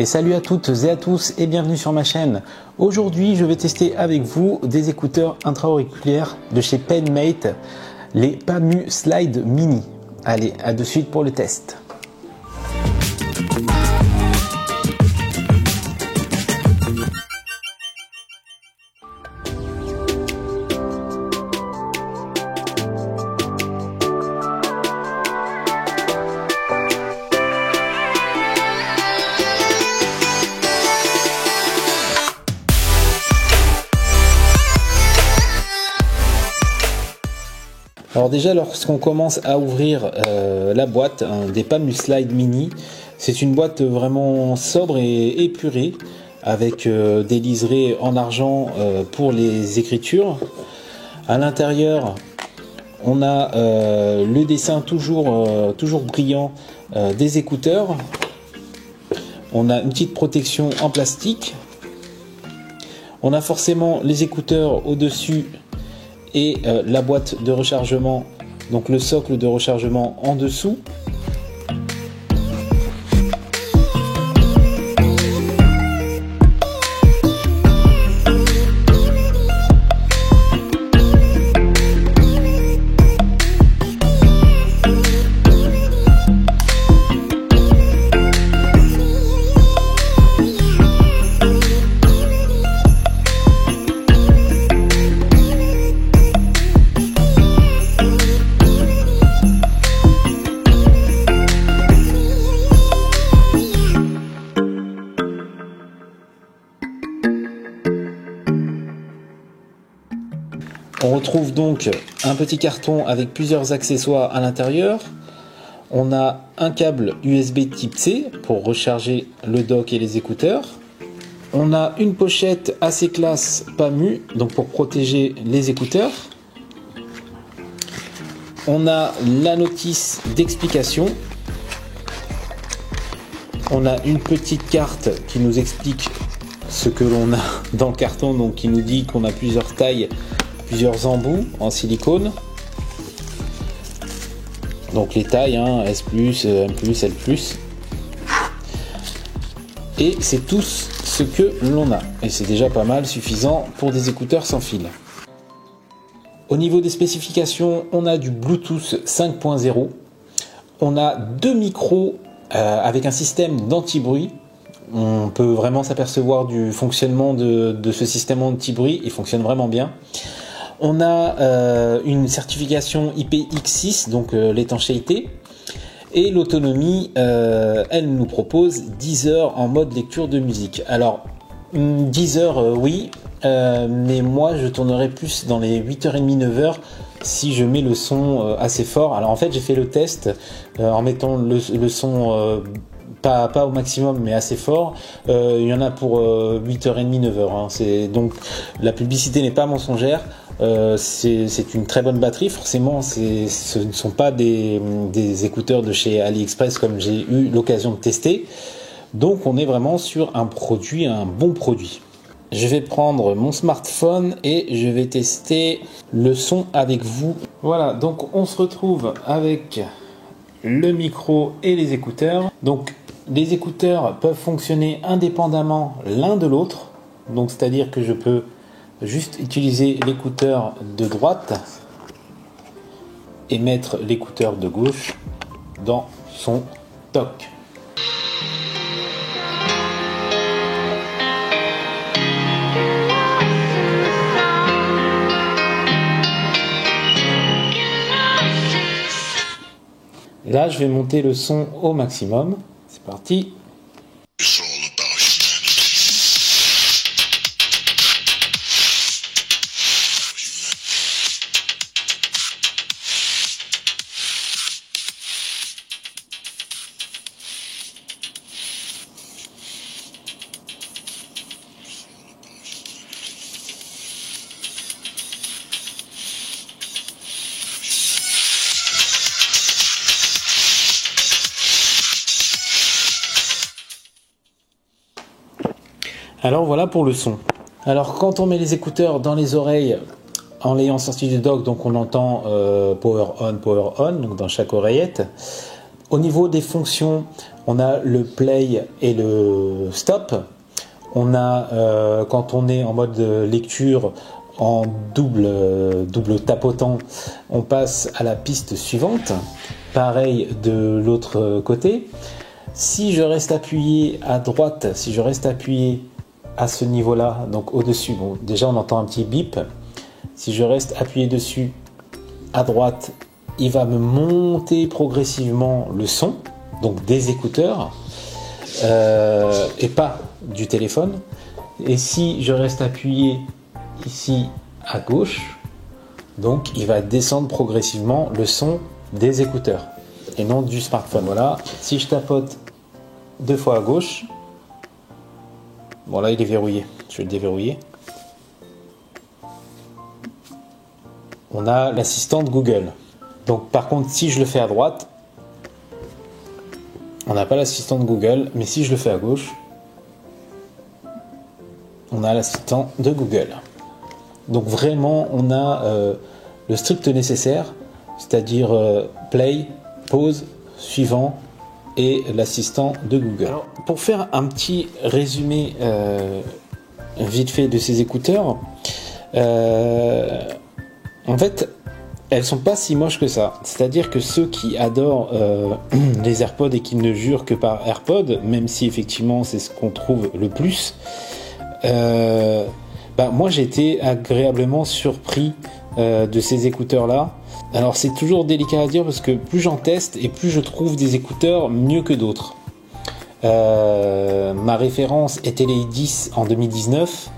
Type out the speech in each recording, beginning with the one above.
Et salut à toutes et à tous et bienvenue sur ma chaîne. Aujourd'hui je vais tester avec vous des écouteurs intra-auriculaires de chez Penmate, les Pamu Slide Mini. Allez, à de suite pour le test. Alors déjà, lorsqu'on commence à ouvrir la boîte des Pamu Slide Mini, c'est une boîte vraiment sobre et épurée, avec des liserés en argent pour les écritures. À l'intérieur, on a le dessin toujours brillant des écouteurs. On a une petite protection en plastique. On a forcément les écouteurs au-dessus et la boîte de rechargement, donc le socle de rechargement en dessous. On retrouve donc un petit carton avec plusieurs accessoires à l'intérieur. On a un câble USB type C pour recharger le dock et les écouteurs. On a une pochette assez classe Pamu, donc pour protéger les écouteurs. On a la notice d'explication. On a une petite carte qui nous explique ce que l'on a dans le carton, donc qui nous dit qu'on a plusieurs tailles, plusieurs embouts en silicone, donc les tailles S+, M+, L+, et c'est tout ce que l'on a, et c'est déjà pas mal suffisant pour des écouteurs sans fil. Au niveau des spécifications, on a du Bluetooth 5.0, on a deux micros avec un système d'anti-bruit. On peut vraiment s'apercevoir du fonctionnement de ce système anti-bruit, il fonctionne vraiment bien. On a une certification IPX6, donc l'étanchéité, et l'autonomie, elle nous propose 10 heures en mode lecture de musique. Alors 10 heures oui, mais moi je tournerai plus dans les 8h30, 9h si je mets le son assez fort. Alors en fait j'ai fait le test en mettant le son pas au maximum mais assez fort. Il y en a pour 8h30, 9h. Donc la publicité n'est pas mensongère. C'est une très bonne batterie. Forcément ce ne sont pas des écouteurs de chez AliExpress comme j'ai eu l'occasion de tester. Donc on est vraiment sur un bon produit. Je vais prendre mon smartphone et je vais tester le son avec vous. Voilà, donc on se retrouve avec le micro et les écouteurs. Donc les écouteurs peuvent fonctionner indépendamment l'un de l'autre. Donc c'est-à-dire que je peux juste utiliser l'écouteur de droite et mettre l'écouteur de gauche dans son dock. Là, je vais monter le son au maximum. C'est parti. Alors voilà pour le son. Alors quand on met les écouteurs dans les oreilles en l'ayant sorti du dock, donc on entend power on, donc dans chaque oreillette. Au niveau des fonctions, On a le play et le stop. On a, quand on est en mode lecture, en double tapotant, on passe à la piste suivante. Pareil de l'autre côté. Si je reste appuyé à droite, si je reste appuyé à ce niveau-là, donc au-dessus, bon, déjà on entend un petit bip. Si je reste appuyé dessus à droite, il va me monter progressivement le son, donc des écouteurs, et pas du téléphone. Et si je reste appuyé ici à gauche, donc il va descendre progressivement le son des écouteurs et non du smartphone. Voilà, si je tapote 2 fois à gauche, bon là il est verrouillé, je vais le déverrouiller. On a l'assistant de Google. Donc par contre, si je le fais à droite, on n'a pas l'assistant de Google, mais si je le fais à gauche, on a l'assistant de Google. Donc vraiment, on a le strict nécessaire, c'est-à-dire play, pause, suivant et l'assistant de Google. Alors, pour faire un petit résumé vite fait de ces écouteurs, en fait, elles sont pas si moches que ça. C'est-à-dire que ceux qui adorent les AirPods et qui ne jurent que par AirPods, même si effectivement c'est ce qu'on trouve le plus, moi j'ai été agréablement surpris de ces écouteurs-là. Alors c'est toujours délicat à dire parce que plus j'en teste et plus je trouve des écouteurs mieux que d'autres. Ma référence était les i10 en 2019.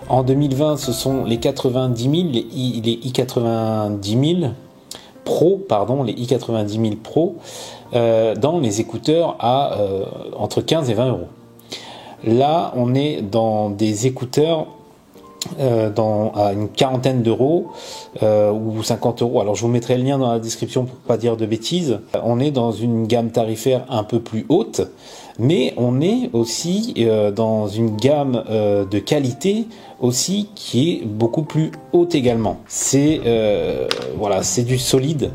En 2020, ce sont les 90 000, les i90 000 Pro, pardon, les i90 000 Pro, dans les écouteurs à entre 15 et 20 euros. Là, on est dans des écouteurs à une quarantaine d'euros ou 50 euros. Alors, je vous mettrai le lien dans la description pour pas dire de bêtises. On est dans une gamme tarifaire un peu plus haute, mais on est aussi dans une gamme de qualité aussi qui est beaucoup plus haute également. C'est voilà, c'est du solide.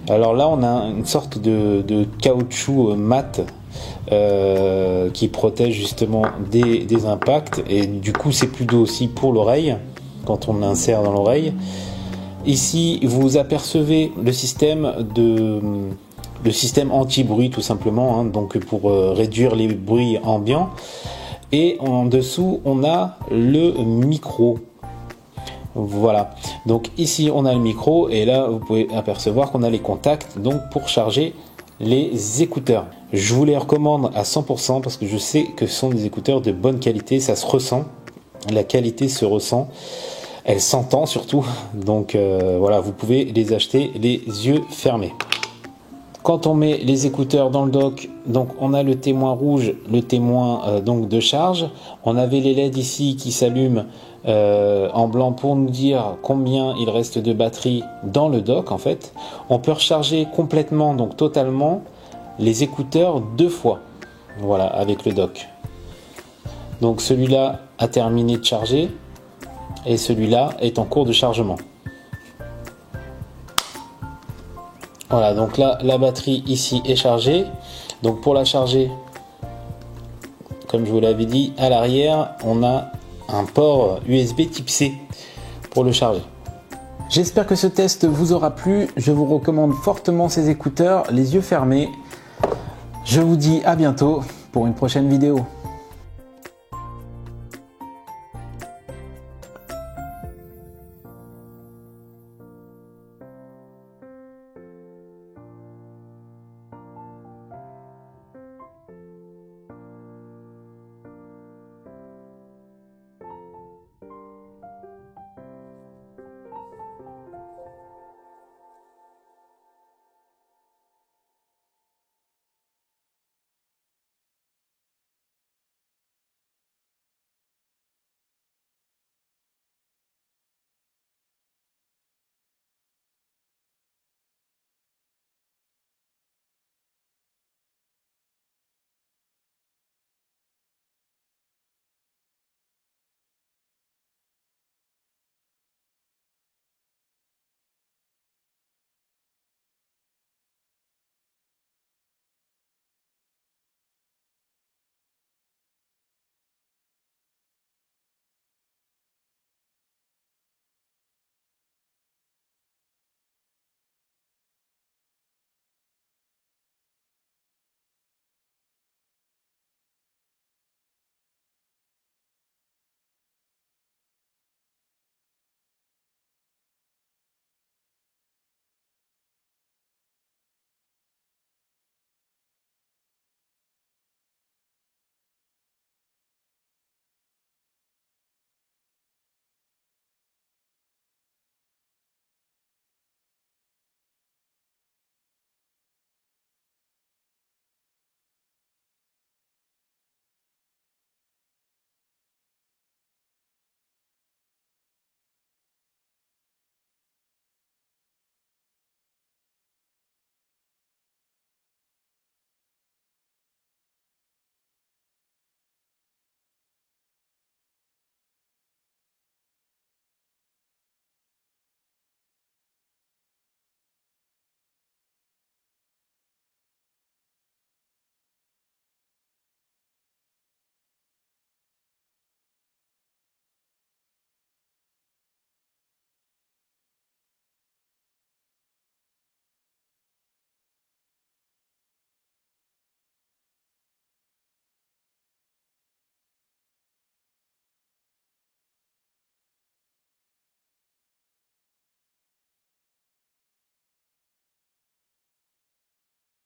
Alors là, on a une sorte de caoutchouc mat qui protège justement des impacts, et du coup c'est plus doux aussi pour l'oreille quand on l'insère dans l'oreille. Ici vous apercevez le système anti-bruit tout simplement, hein, donc pour réduire les bruits ambiants, et en dessous on a le micro. Voilà, donc ici on a le micro, et là vous pouvez apercevoir qu'on a les contacts donc pour charger les écouteurs. Je vous les recommande à 100% parce que je sais que ce sont des écouteurs de bonne qualité, ça se ressent, la qualité se ressent, elle s'entend surtout, donc voilà, vous pouvez les acheter les yeux fermés. Quand on met les écouteurs dans le dock, donc on a le témoin rouge, le témoin donc de charge. On avait les LED ici qui s'allument en blanc pour nous dire combien il reste de batterie dans le dock en fait. On peut recharger complètement, donc totalement, les écouteurs 2 fois. Voilà, avec le dock. Donc celui-là a terminé de charger et celui-là est en cours de chargement. Voilà, donc là la batterie ici est chargée. Donc pour la charger, comme je vous l'avais dit, à l'arrière on a un port USB type C pour le charger. J'espère que ce test vous aura plu. Je vous recommande fortement ces écouteurs les yeux fermés. Je vous dis à bientôt pour une prochaine vidéo.